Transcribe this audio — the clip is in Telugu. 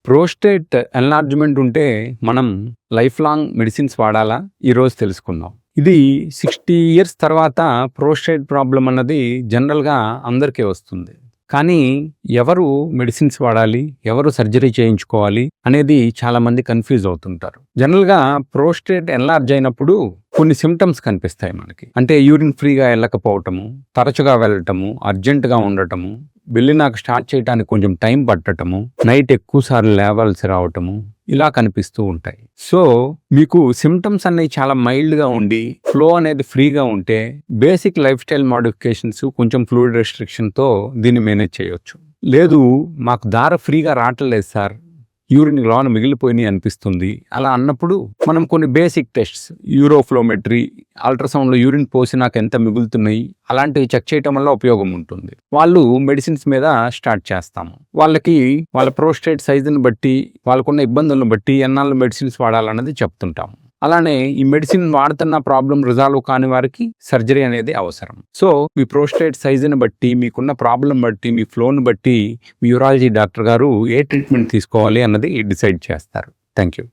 ప్రోస్టేట్ ఎన్లార్జ్మెంట్ ఉంటే మనం లైఫ్ లాంగ్ మెడిసిన్స్ వాడాలా? ఈరోజు తెలుసుకుందాం. ఇది 60 ఇయర్స్ తర్వాత ప్రోస్టేట్ ప్రాబ్లం అన్నది జనరల్గా అందరికీ వస్తుంది. కానీ ఎవరు మెడిసిన్స్ వాడాలి, ఎవరు సర్జరీ చేయించుకోవాలి అనేది చాలామంది కన్ఫ్యూజ్ అవుతుంటారు. జనరల్గా ప్రోస్టేట్ ఎన్లార్జ్ అయినప్పుడు కొన్ని సిమ్టమ్స్ కనిపిస్తాయి మనకి. అంటే యూరిన్ ఫ్రీగా వెళ్ళకపోవటము, తరచుగా వెళ్ళటము, అర్జెంటుగా ఉండటము, వెళ్ళినాక స్టార్ట్ చేయడానికి కొంచెం టైం పట్టటము, నైట్ ఎక్కువసార్లు లేవాల్సి రావటము, ఇలా కనిపిస్తూ ఉంటాయి. సో మీకు సిమ్టమ్స్ అనేవి చాలా మైల్డ్గా ఉండి ఫ్లో అనేది ఫ్రీగా ఉంటే బేసిక్ లైఫ్ స్టైల్ మోడిఫికేషన్స్, కొంచెం ఫ్లూయిడ్ రెస్ట్రిక్షన్తో దీన్ని మేనేజ్ చేయొచ్చు. లేదు మాకు దార ఫ్రీగా రావట్లేదు సార్, యూరిన్ లోన మిగిలిపోయినాయి అనిపిస్తుంది, అలా అన్నప్పుడు మనం కొన్ని బేసిక్ టెస్ట్స్, యూరోఫ్లోమెట్రీ, అల్ట్రాసౌండ్లో యూరిన్ పోసినాక ఎంత మిగులుతున్నాయి, అలాంటివి చెక్ చేయటం వల్ల ఉపయోగం ఉంటుంది. వాళ్ళు మెడిసిన్స్ మీద స్టార్ట్ చేస్తాము. వాళ్ళకి వాళ్ళ ప్రోస్టేట్ సైజుని బట్టి, వాళ్ళకున్న ఇబ్బందులను బట్టి ఎన్నాళ్ళు మెడిసిన్స్ వాడాలన్నది చెప్తుంటాము. అలానే ఈ మెడిసిన్ వాడుతున్న ప్రాబ్లం రిజాల్వ్ కాని వారికి సర్జరీ అనేది అవసరం. సో మీ ప్రోస్టేట్ సైజుని బట్టి, మీకున్న ప్రాబ్లం బట్టి, మీ ఫ్లోని బట్టి మీ యూరాలజీ డాక్టర్ గారు ఏ ట్రీట్మెంట్ తీసుకోవాలి అన్నది డిసైడ్ చేస్తారు. Thank you.